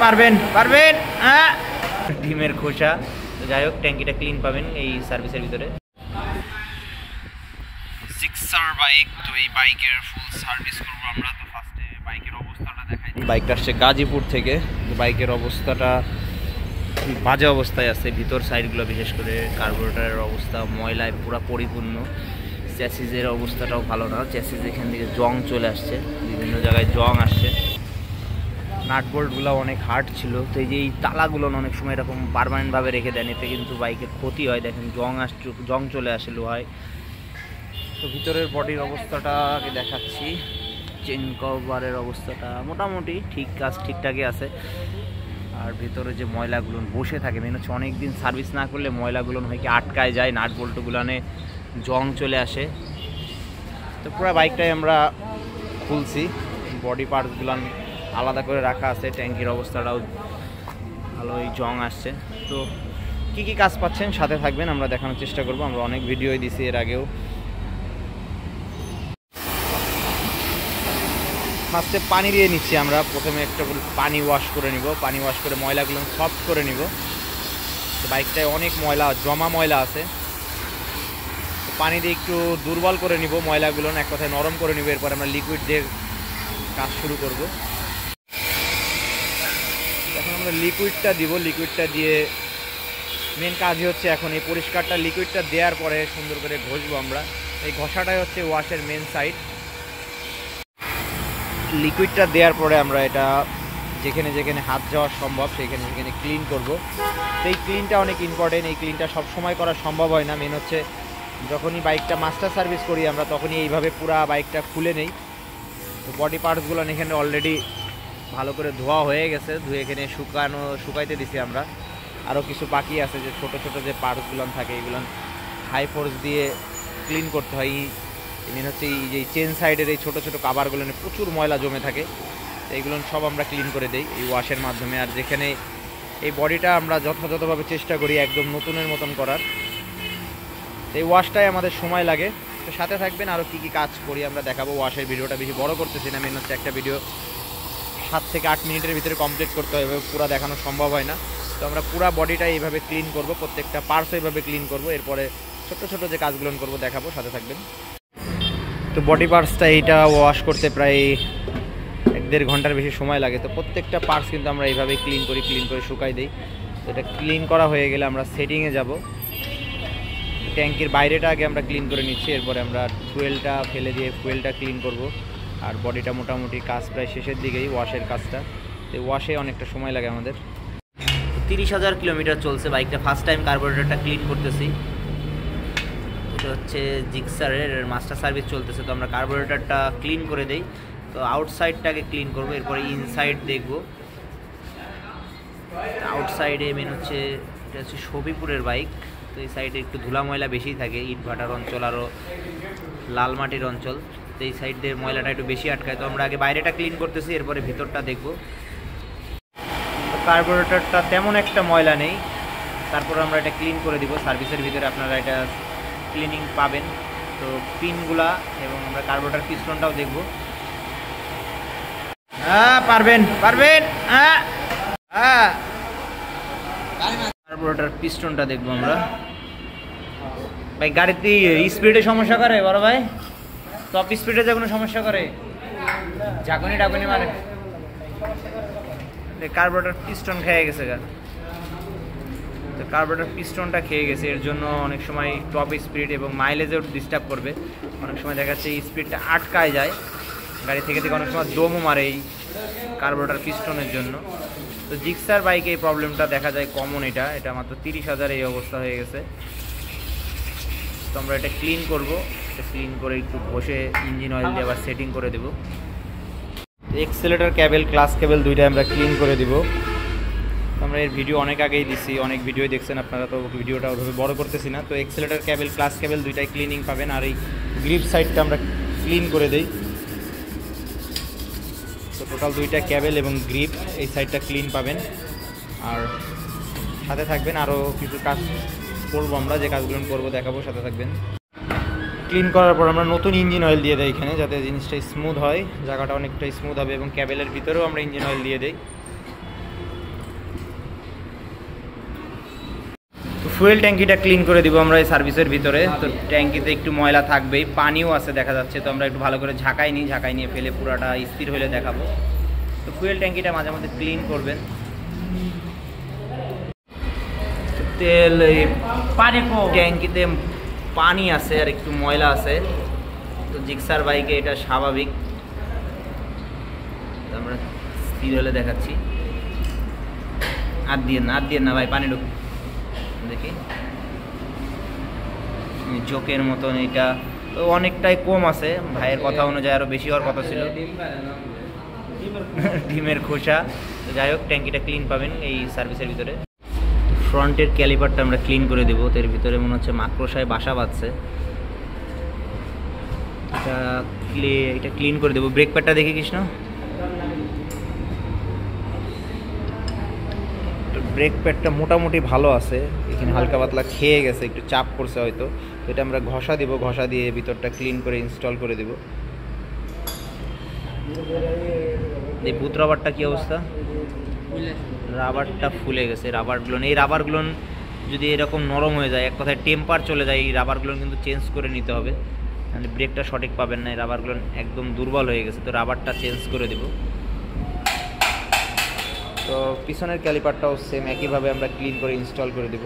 পারবেন পারবেন। ডিমের খোসা। তো যাই হোক, ট্যাঙ্কিটা ক্লিন পাবেন এই সার্ভিসের ভিতরে। জিক্সার বাইক, তো এই বাইকের ফুল সার্ভিস করবো আমরা। তো ফার্স্টে বাইকের অবস্থাটা দেখাই। বাইকটা আসছে গাজীপুর থেকে। তো বাইকের অবস্থাটা বাজে অবস্থায় আছে, ভিতর সাইডগুলো বিশেষ করে কার্বোরেটরের অবস্থা ময়লায় পুরো পরিপূর্ণ। চ্যাসিসের অবস্থাটাও ভালো না, চ্যাসিস এখান থেকে জং চলে আসছে, বিভিন্ন জায়গায় জং আসছে। নাটবোল্টগুলো অনেক হার্ড ছিল। তো এই যে এই তালাগুলো অনেক সময় এরকম পার্মানেন্টভাবে রেখে দেন, এতে কিন্তু বাইকের ক্ষতি হয়। দেখেন জং চলে আসে লোহায়। তো ভিতরের বডির অবস্থাটাকে দেখাচ্ছি। চেন কভারের অবস্থাটা মোটামুটি ঠিকঠাকই আছে। আর ভিতরে যে ময়লাগুলো বসে থাকে, মেন হচ্ছে অনেক দিন সার্ভিস না করলে ময়লাগুলো হয় কি আটকায় যায়, নাট বল্টুগুলানে জং চলে আসে। তো পুরো বাইকটাই আমরা খুলছি, বডি পার্টসগুলো আলাদা করে রাখা আছে। ট্যাঙ্কির অবস্থাটাও ভালোই জং আসছে। তো কি কাজ পাচ্ছেন সাথে থাকবেন, আমরা দেখানোর চেষ্টা করব। আমরা অনেক ভিডিওই দিছি এর আগেও। ফার্স্টে পানি দিয়ে নিচ্ছি আমরা। প্রথমে একটা পানি ওয়াশ করে নিব, পানি ওয়াশ করে ময়লাগুলো সফট করে নিব। তো বাইকটায় অনেক ময়লা, জমা ময়লা আছে। তো পানি দিয়ে একটু দুর্বল করে নিব ময়লাগুলো, এক কথায় নরম করে নিব। এরপর আমরা লিকুইড দিয়ে কাজ শুরু করব। এখন আমরা লিকুইডটা দিব, লিকুইডটা দিয়ে মেন কাজই হচ্ছে এখন এই পরিষ্কারটা লিকুইডটা দেওয়ার পরে সুন্দর করে ঘষবো আমরা। এই ঘষাটাই হচ্ছে ওয়াশের মেন সাইড। লিকুইডটা দেওয়ার পরে আমরা এটা যেখানে যেখানে হাত যাওয়া সম্ভব সেখানে সেখানে ক্লিন করব। তো এই ক্লিনটা অনেক ইম্পর্টেন্ট। এই ক্লিনটা সবসময় করা সম্ভব হয় না। মেন হচ্ছে যখনই বাইকটা মাস্টার সার্ভিস করি আমরা, তখনই এইভাবে পুরো বাইকটা খুলে নেই। তো বডি পার্টসগুলো এখানে অলরেডি ভালো করে ধোয়া হয়ে গেছে, ধুয়ে এখানে শুকাইতে দিছি আমরা। আরও কিছু বাকি আছে, যে ছোট ছোট যে পার্টসগুলো থাকে এগুলো হাই ফোর্স দিয়ে ক্লিন করতে হয়। মেন হচ্ছে এই যে চেন সাইডের এই ছোটো ছোটো কাভারগুলো প্রচুর ময়লা জমে থাকে, এইগুলো সব আমরা ক্লিন করে দিই এই ওয়াশের মাধ্যমে। আর যেখানে এই বডিটা আমরা যথাযথভাবে চেষ্টা করি একদম নতুনের মতন করার। এই ওয়াশটাই আমাদের সময় লাগে। তো সাথে থাকবেন, আরও কী কাজ করি আমরা দেখাবো। ওয়াশের ভিডিওটা বেশি বড় করতেছি না, মেন হচ্ছে একটা ভিডিও 7 থেকে 8 মিনিটের ভিতরে কমপ্লিট করতে হবে, পুরো দেখানো সম্ভব হয় না। তো আমরা পুরো বডিটাই এইভাবে ক্লিন করব, প্রত্যেকটা পার্টস এইভাবে ক্লিন করব। এরপরে ছোট ছোট যে কাজগুলো করব দেখাবো, সাথে থাকবেন। তো বডি পার্টসটা এইটা ওয়াশ করতে প্রায় 1-1.5 ঘন্টার বেশি সময় লাগে। তো প্রত্যেকটা পার্টস কিন্তু আমরা এইভাবে ক্লিন করে শুকাই দিই। তো এটা ক্লিন করা হয়ে গেলে আমরা সেটিংয়ে যাব। ট্যাঙ্কির বাইরেটা আগে আমরা ক্লিন করে নিচ্ছি, এরপরে আমরা ফুয়েলটা ফেলে দিয়ে ফুয়েলটা ক্লিন করব। আর বডিটা মোটামুটি কাজ প্রায় শেষের দিকেই, ওয়াশের কাজটা। তো ওয়াশে অনেকটা সময় লাগে আমাদের। 30,000 কিলোমিটার চলছে বাইকটা। ফার্স্ট টাইম কার্বোরেটরটা ক্লিন করতেছি। এটা হচ্ছে জিক্সারের মাস্টার সার্ভিস চলতেছে। তো আমরা কার্বোরেটরটা ক্লিন করে দেই। তো আউটসাইডটাকে ক্লিন করবো, এরপরে ইনসাইড দেখব। আউটসাইডে মেন হচ্ছে এটা হচ্ছে সবিপুরের বাইক। তো এই সাইডে একটু ধুলা ময়লা বেশি থাকে, ইট ভাটার অঞ্চল আরও লাল মাটির অঞ্চল। তো এই সাইডের ময়লাটা একটু বেশি আটকায়। তো আমরা আগে বাইরেটা ক্লিন করতেছি, এরপরে ভিতরটা দেখব। তো কার্বোরেটরটা তেমন একটা ময়লা নেই, তারপর আমরা এটা ক্লিন করে দিব। সার্ভিসের ভিতরে আপনারা এটা ক্লিনিং পাবেন। তো পিনগুলা এবং আমরা কার্বোরেটর পিস্টনটাও দেখব। পারবেন পারবেন। কার্বোরেটর পিস্টনটা দেখবো আমরা। ভাই গাড়িতে স্পিডে সমস্যা করে বড় ভাই? টপ স্পিডে যে কোনো সমস্যা করে? ঝাঁকুনি টাকুনি মারে? কার্বোরেটর পিস্টন খেয়ে গেছে গা। তো কার্বোরেটর পিস্টনটা খেয়ে গেছে, এর জন্য অনেক সময় টপ স্পিড এবং মাইলেজেও ডিস্টার্ব করবে। অনেক সময় দেখা যাচ্ছে এই স্পিডটা আটকায় যায় গাড়ি থেকে অনেক সময় দমও মারে এই কার্বোরেটর পিস্টনের জন্য। তো জিক্সার বাইকে এই প্রবলেমটা দেখা যায় কমন। এটা মাত্র 30,000 এই অবস্থা হয়ে গেছে। তো আমরা এটা ক্লিন করব। এটা ক্লিন করে একটু বসে ইঞ্জিন অয়েল দিয়ে আবার সেটিং করে দেব। এক্সেলেটর কেবল, ক্লাস কেবল দুইটা আমরা ক্লিন করে দিব। আমরা এর ভিডিও অনেক আগেই দিছি, অনেক ভিডিও দেখছেন আপনারা, তো ভিডিওটা ওইভাবে বড় করতেছি না। তো এক্সেলেটর কেবল, ক্লাস কেবল দুইটাই ক্লিনিং পাবেন। আর এই গ্রিপ সাইডটা আমরা ক্লিন করে দেই। তো টোটাল দুইটা কেবল এবং গ্রিপ এই সাইডটা ক্লিন পাবেন। আর সাথে থাকবেন, আরও কিছু কাজ করবো আমরা, যে কাজগুলো করবো দেখাবো, সাথে থাকবেন। ক্লিন করার পর আমরা নতুন ইঞ্জিন অয়েল দিয়ে দেই এখানে, যাতে জিনিসটা স্মুথ হয়, জায়গাটা অনেকটা স্মুথ হবে। এবং কেবলের ভিতরেও আমরা ইঞ্জিন অয়েল দিয়ে দেই। ফুয়েল ট্যাঙ্কিটা ক্লিন করে দিব আমরা এই সার্ভিসের ভিতরে। তো ট্যাঙ্কিতে একটু ময়লা থাকবেই, পানিও আছে দেখা যাচ্ছে, তো আমরা একটু ভালো করে ঝাঁকাই নিয়ে ফেলে পুরাটা স্থির হলে দেখাবো। তো ফুয়েল ট্যাঙ্কিটা মাঝে মধ্যে ক্লিন করবেন। তেল পানি ট্যাঙ্কিতে পানি আছে আর একটু ময়লা আছে, তো জিক্সার বাইকে এটা স্বাভাবিক। তো আমরা স্থির হলে দেখাচ্ছি। আর দিয়ে না ভাই, পানি ঢুক দেখি। চোখের মতন এটা তো অনেকটাই কম আছে, ভাইয়ের কথা অনুযায়ী আরও বেশি হওয়ার কথা ছিল। ডিমের খোসা। তো যাই হোক, ট্যাঙ্কিটা ক্লিন পাবেন এই সার্ভিসের ভিতরে। ফ্রন্টের ক্যালিপারটা আমরা ক্লিন করে দেবো, তো এর ভিতরে মনে হচ্ছে মাকড়সায় বাসা বাঁধছে, এটা ক্লিন করে দেবো। ব্রেক প্যাডটা দেখি কৃষ্ণ, ব্রেক প্যাডটা মোটামুটি ভালো আছে, এখানে হালকা পাতলা খেয়ে গেছে, একটু চাপ পড়ছে হয়তো। এটা আমরা ঘষা দিব, ঘষা দিয়ে ভিতরটা ক্লিন করে ইনস্টল করে দেব। এই বুট রাবারটা কি অবস্থা? রাবারটা ফুলে গেছে। এই রাবারগুলোন যদি এরকম নরম হয়ে যায়, এক কথায় টেম্পার চলে যায়, এই রাবারগুলোন কিন্তু চেঞ্জ করে নিতে হবে, মানে ব্রেকটা সঠিক পাবেন না। এই রাবারগুলোন একদম দুর্বল হয়ে গেছে, তো রাবারটা চেঞ্জ করে দেব। তো পিছনের ক্যালিপারটাও সেম একইভাবে আমরা ক্লিন করে ইনস্টল করে দেব।